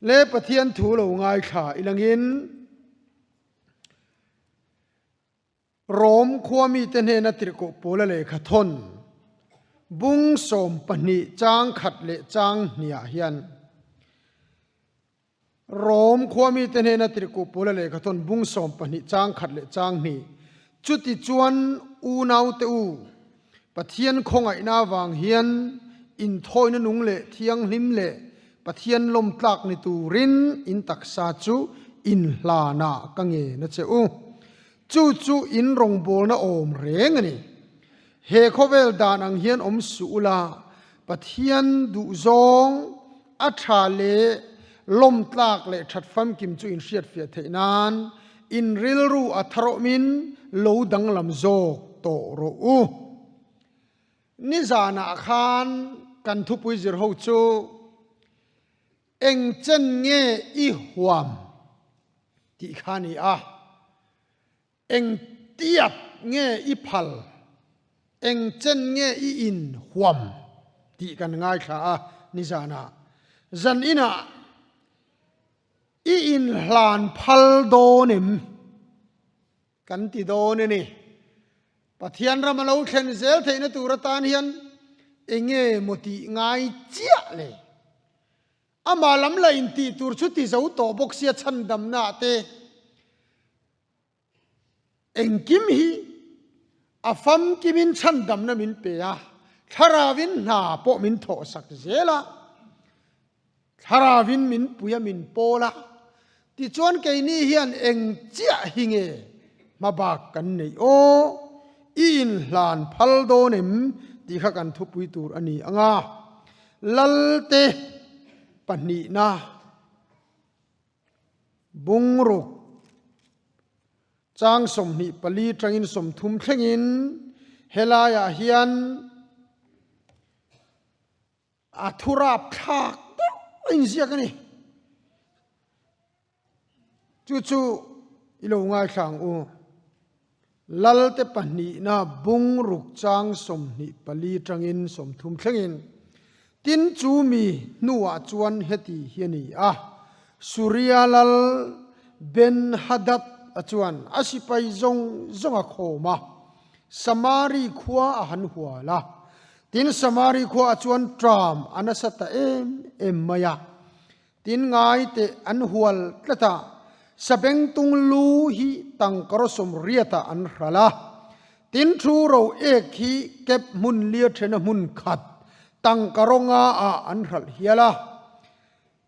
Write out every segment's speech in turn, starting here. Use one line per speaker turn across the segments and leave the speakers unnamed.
เลปะเทียนถูเราง่ายขาอิลังอินโรมขัวมีเตนเฮนติรโกโปละเลขทนบุงสมปนิจางขัดเลจางเนียเฮียนโรมขัวมีเตนเฮนติรโกโปละเลขทนบุงสมปนิจางขัดเลจางนีจุติจวนอูนาวเตอูปะเทียนคงไอนาวังเฮียนอินทอยนนุงเลเทียงลิมเลปะเทียนลมตลักนิตูรินอินตักซาจูอินลานากังเงนะเจอูจูอินรงโบลนะโอมเรงนี่เฮโคเวลดานังเฮียนอมสุลาปะเทียนดุซองอัฐาเลลมตลักเลชัดฟัมกิมจูอินเชียดเฟียเทนานอินริลรูอัทรมินโลดังลำโจกโตโรอูนิจานาคานกันทุปุยจิรหูจูเอ็งเจนเงอีหวมที่ขานีเอ็งเตียบเงอีพัลเอ็งเจนเงอีอินหวมที่กันง่ายค่ะนิจานาจันอินะอีอินหลานพัลโดนิมกันติโดนี่ปะเทียนรามาเลาเชนเซลเทนตูรตานเฮียนเองเงมติง่ายเจียเลยอามาลำลายอินตีตูรชุดที่จะอุตโตบกเสียชันดำนาเตเองกิมฮีอาฟัมกิมินชันดำนามินเปียทาราวินหาโปมินโถสักเจละทาราวินมินปุยมินโปละที่จวนเกนี่เฮียนเองเจียหิงเงมาบากกันในโออินหลานพัลโดนิมที่ข้ากันทุบวิตูรอันนี้อ่ะลัลเตปนินาบุงรุกจางสมนิปลีจังอินสมทุมเทงินเฮลายาเฮียนอัทุราบทากอินเสียกันนี่จู่ๆอิโลง่ายขังอูลัลเตปนินาบุงรุกจางสมนิปลีจังอินสมทุมเทงินตินจูมีนัวจวนเฮติเฮียนีสุริยาลัลเบนฮัดัดจวนอาศิไปจงอโคมาสมารีขัวหันหัวละตินสมารีขัวจวนตรามอนัสตะเอ็มมายาตินง่ายเตอันหัวกระตาสเบงตุงลูฮีตังกรสมเรียตาอันหละตินทูเราเอกฮีเก็บมุนเลียเทนมุนขัดตังกรองอันหลเฮียละ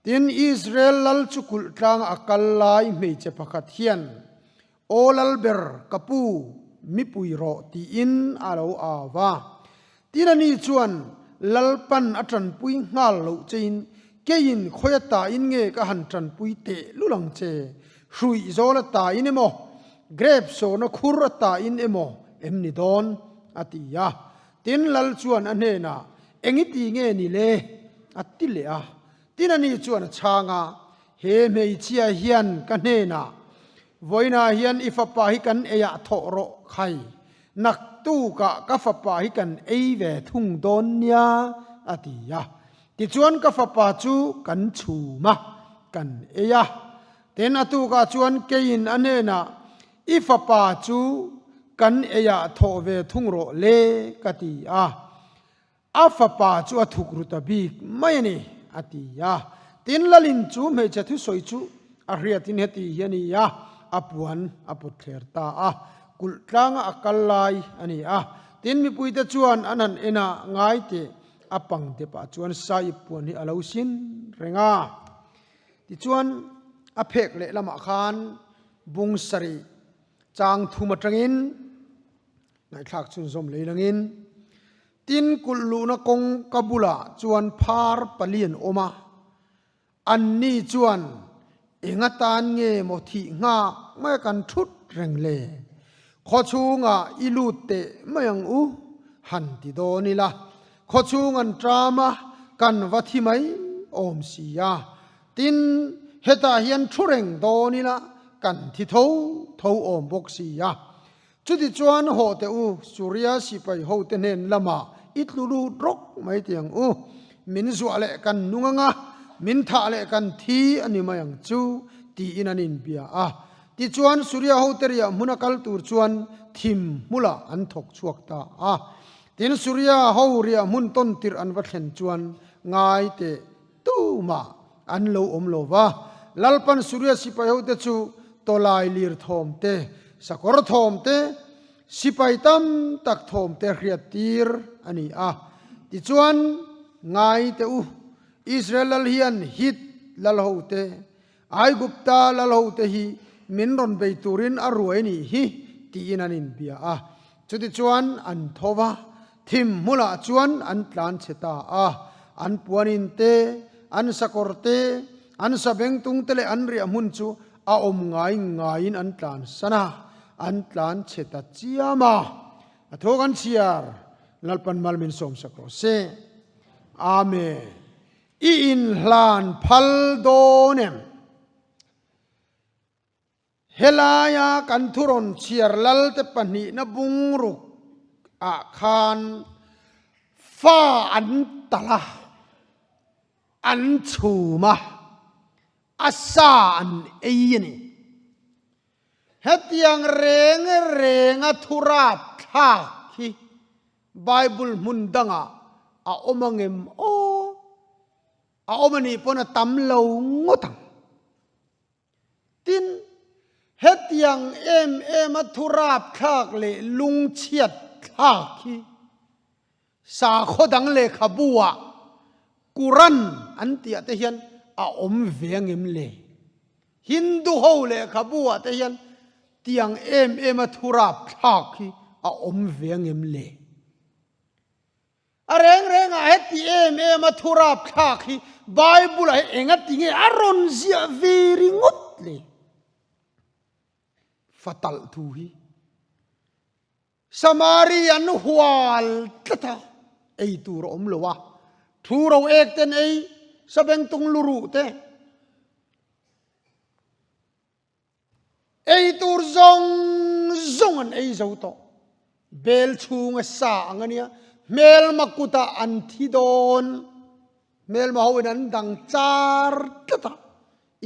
ตินอิสราเอลลัลจุกุลตรังอักลลายไม่เจพักเทียนโอลัลเบร์กับปูมิปุยโรตีอินอาลอาวาตินันีจวนลัลปันอัตรันปุยงาลเจนเกยินขยตาอินเงกหันตรันปุยเตลุลังเจชุยโซลตาอินเอโมเกรบโซนคุรตาอินเอโมเอ็มนิดอนอติยาตินลัลจวนอันเนนาเอ็งตีเงนี่เลอัติเลตินันีจวนชางาเฮเมเชียเฮียนกันเนนาวันนาเฮียนอิฟปาฮิกันเอยะทอโรไข่นักตู้กะฟปาฮิกันเอเวทุ่งโดนยาอติยาติจวนกะฟปาจูกันชูมากันเอยะเตนอตูกะจวนเกยินอันเนนาอิฟปาจูกันเอยะทอเวทุ่งโรเลกติยาอาฟปาจูอทุกรุตบีไม่นี่อติยาตินลลินจูเมจทุสอยจูอาเรียตินเฮติยานียาอปวนอปุเทรตากุลตรังอักลายอันนี้ตินมีปุยตะจวนอันนั้นเอ็นะง่ายเตอปังเตปะจวนสายปวนนี่อลาวสินเรงติจวนอเพกเลละมะคานบุงสรีจางทุมตรังอินในทักชุนสมเลยนังอินตินกุลูนกงกบุลาจวนพาร์ปเลียนโอมาอันนี้จวนเองตานเงโมทิงาไม่กันทุดแรงเลขอชูงาอิลูเตไม่ยังหันติโดนี่ละขอชูงันตรามากันวัติไม่อมสียาตินเฮตาเฮียนทุเรงโดนี่ละกันที่เท่าอมบกสียาจุดที่จวนโหเตสุริยาสิไปโหเตเนนละมาอิตลูรูรกไม่เตียงมินสุอะไรกันนุงงะ min tha le kan thi ani mayang chu ti inanin bia a ti chuan surya ho teria munakal tur chuan thim mula an thok chuak ta a tin surya ho ria mun ton tir an va thlen chuan ngai te tu ma an lo om lo wa lalpan surya sipai ho te chu tolai lir thom te sakor thom te sipai tam tak thom te hriat tir ani a ti chuan ngai te u Israel lal hian hit lal ho te ai gupta lal ho te hi min ron bei turin aruai ni hi ti inanin bia a chuti chuan an thowa thim mula chuan an tlan cheta a an puanin te an sakor te an sabeng tung tele an ri amun chu a om ngai ngain an tlan sana an tlan cheta chiama athokan chiar lalpan malmin som sakro se amen i in hlan phal donem helaya kan thuron chiar lal te pani na bungruk a khan fa an tala an chuma asa an eyni hetiang renga thurap tha hi bible mundanga a omangem o a omani pona tamlo ngotang tin hetiang em thurap thak le lung chiat thak hi sa khodang le khabua kuran antia te hian a om vengem le hindu ho le khabua te hian tiang em thurap thak hi a om vengem le areng a heti em thurap thak hi bible a enga tinge aron zia very ngot le fatal thu hi samarian hual tata ei tur om lowa thu ro ek ten ei sabeng tung luru te ei tur zong an ei zo to bel chung sa angania mel makuta an thidon mel ma hoin an dang char tata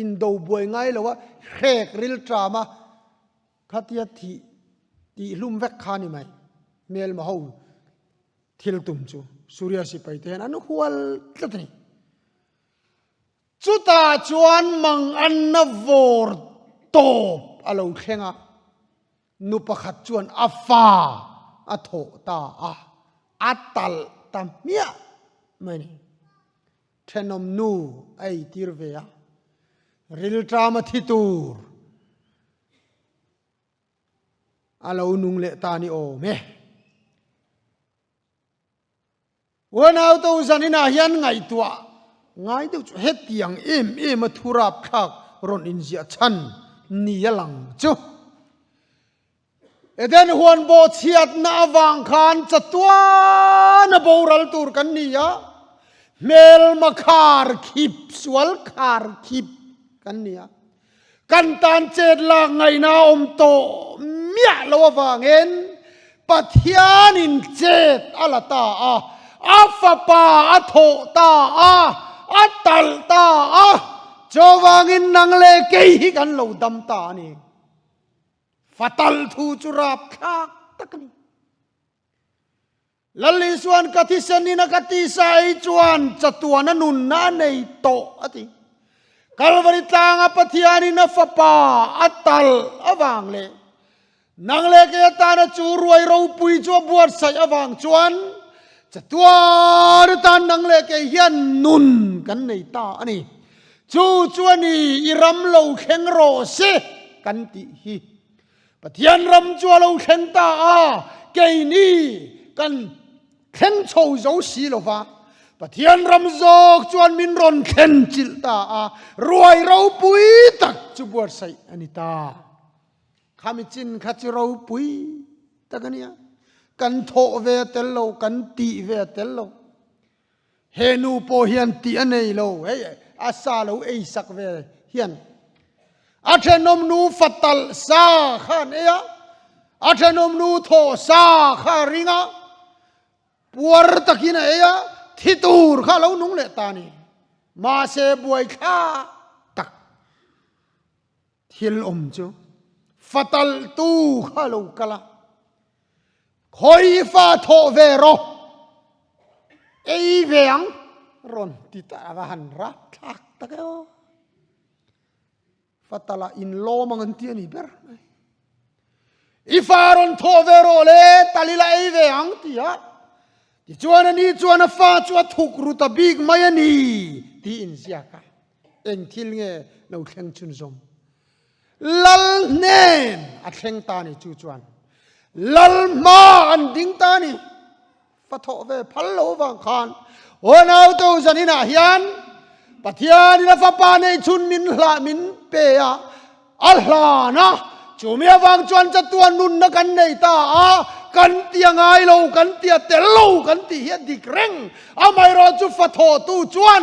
in do boy ngai lowa khek ril trama khatia ti lum vek khani mai mel ma ho thil tum chu surya sipai te an hual tlatni chuta chuan mang an na vor top alo khenga nu pakhat chuan afa atho ta a atal tamia mani thenom nu ai tirveya ril trama thitur alo nung le tani o me wanau to zanina hian ngai tua ngai tu hetiang em thurap khak ron in zia chan ni yalang chu eden huan bo chiat na awang khan chatwa na boral tur kan ni ya mel makhar khip swal khar khip kan ni ya kan tan chet la ngai na om to mia lo wangen pathian in chet alata a afapa atho ta a atal ta a chowangin nang le ke hi kan lo dam ta ni fatal thu churap khak takni lalli suan kathi sanina kathi sai chuan chatuana nun na nei to ati kalvari tanga pathiani na fapa atal awang le nang le ke ta na chu ruai ro pui chu buat sai awang chuan chatuana tan nang le ke hian nun kan nei ta ani chu chuani iram lo kheng ro se kan ti hi pathian ram chu lo kheng ta a ke ni kan kheng chou zo si lo wa pathian ram zok chuan min ron khen chil ta a ruai ro pui tak chu buat sai ani ta khami chin khachi ro pui takania kan tho ve tel lo kan ti ve tel lo henu po hian ti anei lo hey asa lo ei sak ve hian athenom nu fatal sa khan eya athenom nu tho sa kha ringa puar takina eya thitur kha lo nung le ta ni มาเสบวยข้าตักทิลอมจูฟัตลตูข้าลูกละคอยฟ้าโทเวโรเอเวียงรอนติตาหันรักทักตะเกอฟัตลาอินโลมังอันเตียนี่เบอร์อีฟารอนโทเวโรเลตาลิลาเอเวียงที่ฮะที่จวนนี้จวนฟ้าจวนทุกรุตบิกมายันีที่อินเสียกะเอ็งทิลเงเราแข่งชุนซมลัลเนนอัดแข่งตานี่จูจวนลัลมาอันดิ้งตานี่ฟัทโตเวพัลโลวังคานโอ้นาวตัวสันนินาเฮียนปัทยานิลฟ้าปานในชุนมินลามินเปียอัลลานะจูเมียวังจวนจะตัวนุนนักันในตากันเตียงไงโลกันเตียเตลโลกันเตียดิกเร่งอาไม่รอจูฟัทโตตูจวน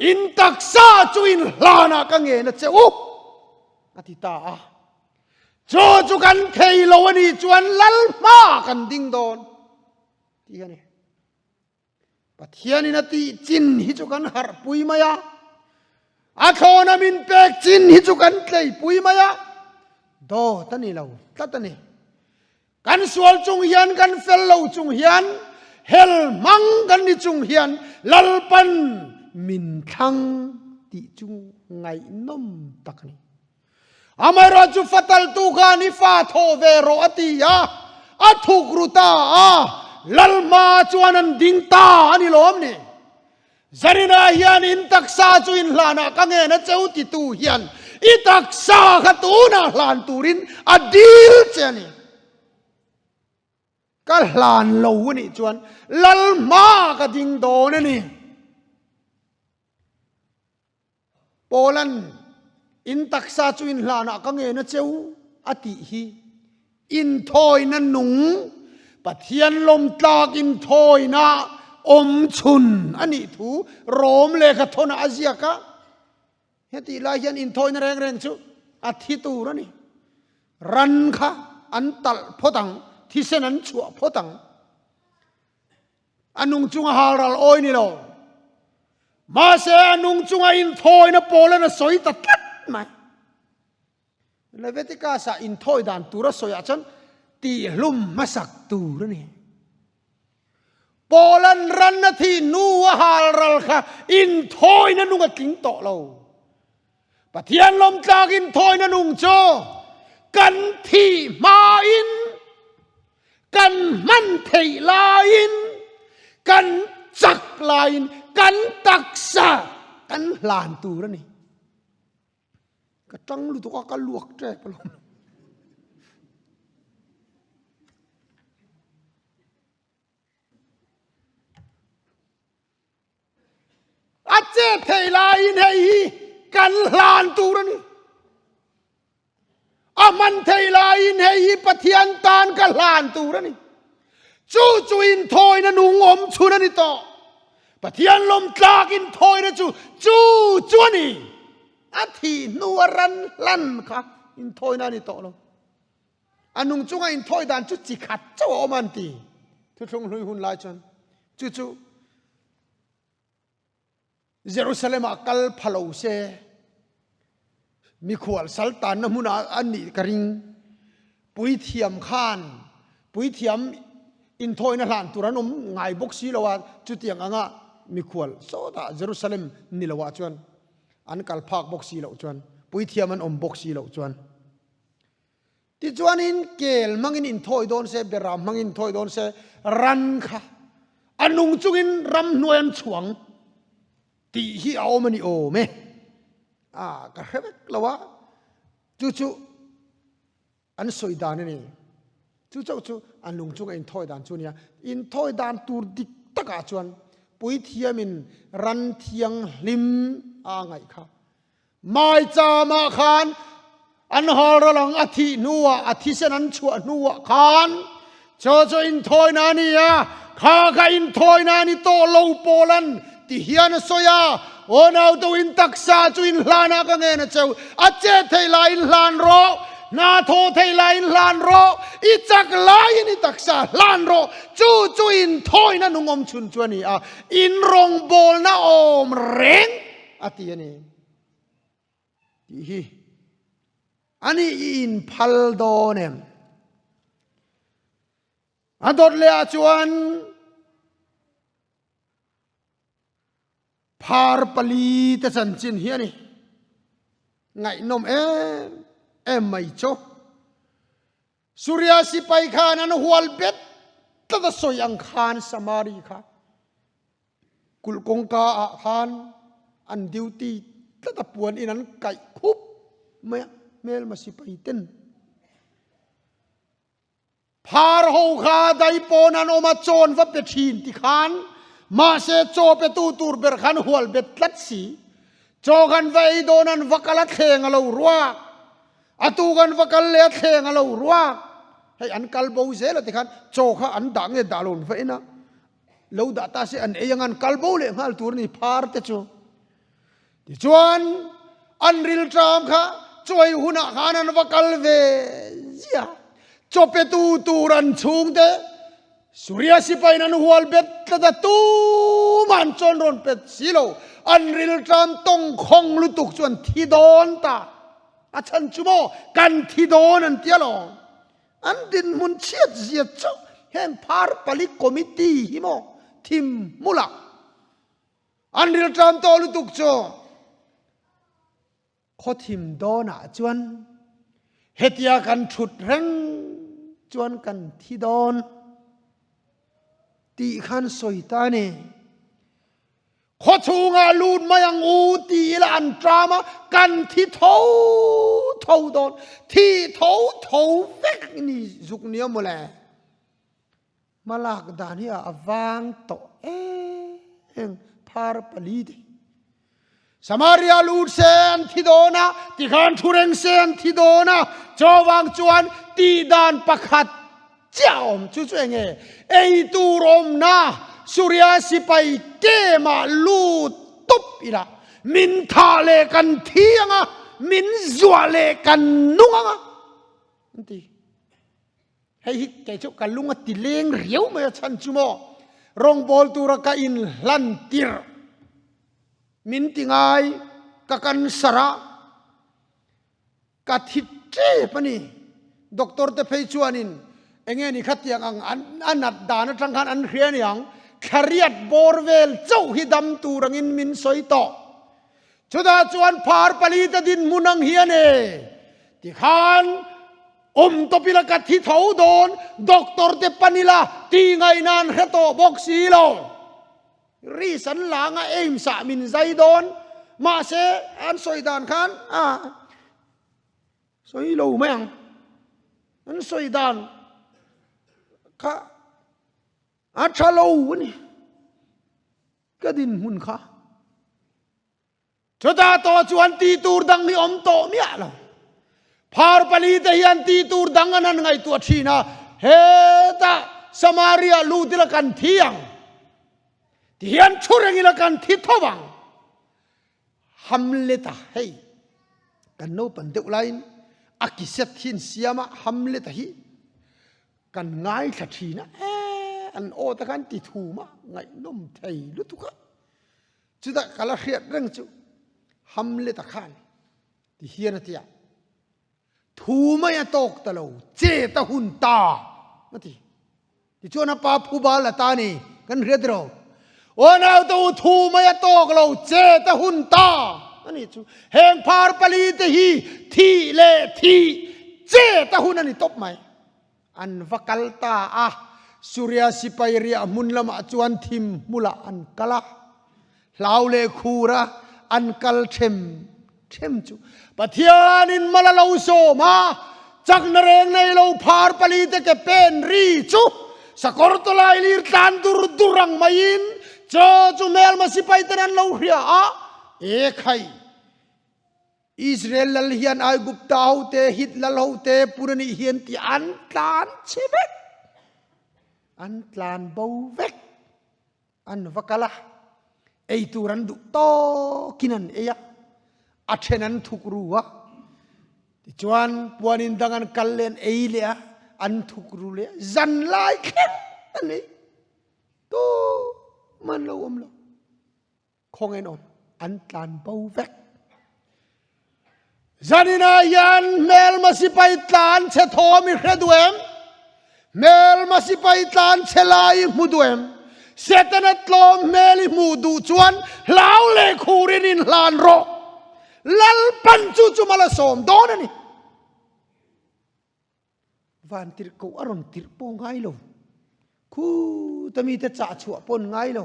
อินตักซาจูอินลานะกังเงินเจ้าอธิตาจูกันเคยโลนี่จวนลัลมากันดิ้งโดนที่นี่ปัทยานินาทีจินฮิจูกันหาปุยมายาอาคอนามินเป็กจินฮิจูกันเลยปุยมายาโดตันนี่เราตันนี่กันสวลจุงเฮียนกันเฟลโลจุงเฮียนเฮลมังกันนี่จุงเฮียนลัลปันมินทังติจุงไงนมตักนี่อามาราจูฟัตลตูกานิฟาโทเวโรอติยาอัทุกรุตาลัลมาจวนันดิงตาอันนี้ล้อมนี่จารินาเฮียนอินตักซาจูอินลานะกังเงินเจ้าติตูเฮียนอิตักซาขตูนะลานตูรินอดีลเจนี่ก็ลานโลนี่จวนลัลมากดิงโดนนี่โปแลนด์อินตักซาจูอินลานะกังเงินเจ้าอติฮีอินทอยนันหนุงปัทยันลมตากอินทอยนะอมชุนอันนี้ถูโรมเลขทนอาเซียกะเฮติลายันอินทอยนะแรงๆชูอาทิตูรนี่รันค่ะอันตัลพอตังที่เสนันชัวพอตังอันนุงจุงฮารัลโอยนี่เรามาเสอันนุงจุงอินทอยนะโปเลนะสอยตัดไหมเลเวติกาสะอินทอยดานตูระสอยอาจันตีลุ่มมาสักตูรนี่โปแลนด์รันนาทีนูฮารัลค่ะอินทอยนะนุงกิงโตเราปะเทียนลมจากอินทอยนะนุงโจกันที่มาอินกันมันเทลาอินกันจักลาอินกันตักษะกันลานตูรนี่ก็จังลุตุกก็ลวกแจกไปลงอาเจเทลาอินเฮยกันลานตูรนี่อามันเทลาอินเฮยปะเทียนตานกันลานตูรนี่จูอินทอยนะนุงอมชุนนี่ต่อปะเทียนลมจากอินทอยนะจวนี่อาทินัวรันลันค่ะอินทอยนั่นนี่ต่อเราอันนุงจุงอินทอยดานจุจิขัดเจ้าอมันตีทุกทงลุยหุ่นลายจนจูเยรูซาเล็มกัลพะโลเซมีขวดสัลตานนมุนาอันนี้กริงปุยเทียมข้านปุยเทียมอินทอยนั่นหลานตุรนมไงบกซีละว่าจุดเตียงอ่ะมีขวดโซดาเยรูซาเล็มนี่ละว่าจวนอันกัลพากบกซีละจวนปุยเทียมมันบกซีละจวนที่จวนอินเกลมังอินทอยโดนเซเบรามมังอินทอยโดนเซรันค่ะอันนุงจุกินรำนวยอันฉวงตีฮีเอามันนี่โอเมก็เห็นแล้วว่าจูอันสวยดานนี่จูอันลุงจุงอินทอยดานจูเนี่ยอินทอยดานตูดิกตะกาจวนปุยเทียมินรันเทียงลิมไงค่ะไม่จามาขานอันฮาร์ลังอธินัวอธิเสนันชัวนัวขานโจอินทอยนานี่ข้าอินทอยนานี่โตโลโปลันที่เฮียนสอยโอ้นาวตัวอินตักซาจูอินลานากังเงินเจ้าอาเจเทลาอินลานโรนาโทเทลาอินลานโรอิจักลาอินตักซาลานโรจูอินทอยนั่นนุงอมชุนจวนี่อินรงโบลนาอมเร่ง ati ani ti hi ani in phal do nem adot le achuan phar pali te chan chin hi ani ngai nom em mai cho surya si pai khan an hual bet ta soyang khan samari kha kulkong ka khan an duty ta puan in an kai khup mel ma si pai ten phar ho kha dai pon an oma chon va pe thin ti khan ma se cho pe tu tur ber khan hual bet tlat si cho gan vai don an vakala theng alo ruwa atu gan vakal le theng alo ruwa hay an kalbo zela ti khan cho kha an dang e dalon fa ina lo da ta se an eyang an kalbo le ngal tur ni phar te chu ti chuan an ril tram kha choi huna khan an vakal ve zia cho pe tu turan chung te surya si pai nan hual bet ta tu man chon ron pet silo an ril tram tong khong lu tuk chuan thi don ta a chan chumo kan thi don an tialo an din mun chiat zia cho hem phar pali committee himo thim mula an ril tram to lu tuk cho kho thim dona chuan hetia kan thut reng chuan kan thi don ti khan soitane kho chunga lut mayang u ti la an drama kan thi tho don thi tho vek ni zuk nia mole malak dania awang to eng phar palidi Samaria lut sen thi dona ti khan thureng sen thi dona chawang chuan ti dan pakhat chaom chu chu enge ei tu rom na surya sipai ke ma lut top ira min tha le kan thianga min zwa le kan nunga anti hei hi ke chu kalunga ti leng riau ma chan chumo rong bol tu ra ka in lan tir min tingai ka kan sara ka thitre pani doctor te phei chuanin enge ni khatiang ang anat dana tangkhan an hrian yang khariat borvel chau hi dam turangin min soito chuda chuan phar pali ta din munang hiane ti khan topila ka thi thau don doctor te panila ti ngai nan heto boxi lo ri san langa aim sa min zai don ma se an soidan khan soi lo mang an soidan kha achalo ni kadin hun kha chota to chuan ti tur dang ni om to mi ala phar pali te hian ti tur dang anan ngai tu thina he ta Samaria ludila kan thiang ti hian thureng ila kan thi thowang hamleta hei kan no pan deuh lain akiset hin siama hamleta hi kan ngai tha thina an o ta kan ti thu ma ngai nom thei lu tu ka chuda kala hriat reng chu hamleta khan ti hian atia thu ma ya tok ta lo che ta hun ta mati ti chona pa phu ba la ta ni kan hriat ro ona to thu ma ya tok lo che ta hun ta ani chu heng phar pali te hi thi le thi che ta hun ani top mai an vakal ta surya sipai ria mun lama chuan thim mula an kala laule khura an kal them chu pathian in malalo so ma chak na reng nei lo phar pali te ke pen ri chu sakor to lai lir tan durang main chu mel ma sipai tan lo ria e khai Israel lal hian ai gupta hote hit lal hote purani hian ti an tlan chebek an tlan bo vek an vakala ei turan du to kinan eya athenan thukruwa ti chuan puanin dangan kallen eile an thukru le zan lai khen ani to man lo om lo khong en on อันตันเบาเวกจันนายันเมลมาสิไปตันเชทอมิเครดูเอ็มเมลมาสิไปตันเชลายมุดูเอ็มเซตันตโลเมลิมุดูจวนลาวเลคูรินินลานโรลัลปันจูจูมาลาสมโดนนี่วันติรกูอารมณ์ติรปงไงโลคูตมีแต่จ่าชัวปนไงโล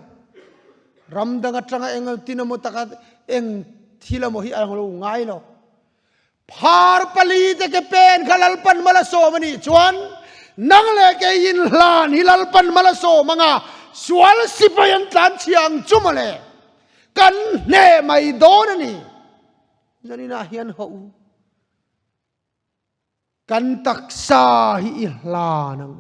รำดังจังเองตินโมตะกัดเองทีละโมหิอังโลไงโลพาร์ปลีเตกเป็นขลัลปันมาลาโซมันนี่จวนนังเลกยินลานฮิลัลปันมาลาโซมังอาสวลสิพยันตันเชียงจุมาเลกันเน่ไม่โดนนี่จันนี่นาเฮียนหูกันตักษาฮิลานัง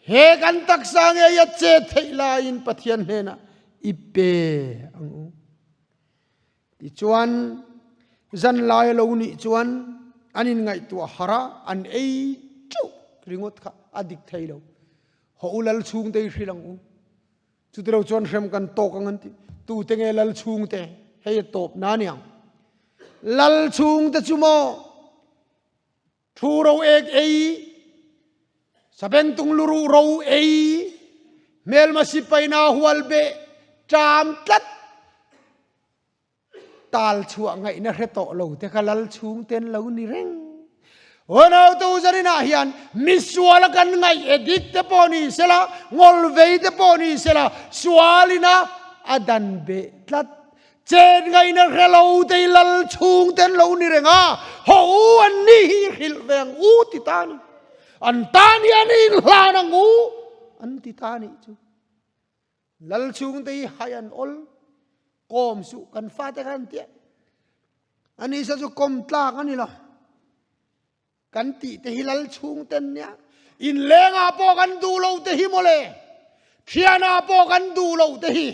เฮกันตักษาเงียเจเทลาอินปัทยันเฮนะอิเปอังดิจวนจันลายโลนี่จวนอันนี้ไงตัวฮาระอันเอจุริงดค่ะอดิกไทยโลหูลัลชุงเตยฟิลังจุดเราจวนเข็มกันโตกันทีตูเตงลัลชุงเตให้ตบนานี่ยลัลชุงเตจุโมทูเราเอกเอสเปนตุงลูรูเราเอเมลมาสิไปนาหัวลเบจามตัดตาลชัวไงนะเรโตเราแต่ก็ลัลชุงเต้นเรานี่เร่งวันเอาตัวจริญนาเฮียนมิสวาลกันไงเอดิกเตปอนีเสละงอลเวย์เตปอนีเสละสวาลินะอดันเบตัดเจนไงนะเรเราเตลัลชุงเต้นเรานี่เร่งอ่ะหูอันนี้ฮิลเวงอูติตานีอันตานีอันนี้ลานังอูอันติตานีจูลัลชุงเตยฮัยันอลกอมสุกันฟาเตกันเตียอันนี้จะกอมตากันนี่หรอกันติเตหิลัลชุงเต็นเนี่ยอินเลงอาโปกันดูเราเตหิโมเลเทียนาโปกันดูเราเตหิ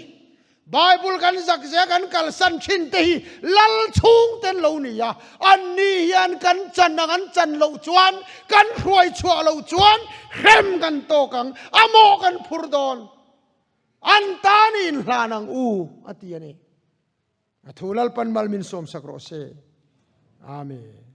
ไบเบิลกันสักเสียกันกัลสันชินเตหิลัลชุงเต็นเรานี่ยาอันนี้ยันกันจันนังอันจันเราจวนกันรวยชัวเราจวนเข้มกันโตกังอโมกันพูดดอนอันตานินลานังอูอติยานีทุลัลปันมัลมินสมสักโรเซอาเมน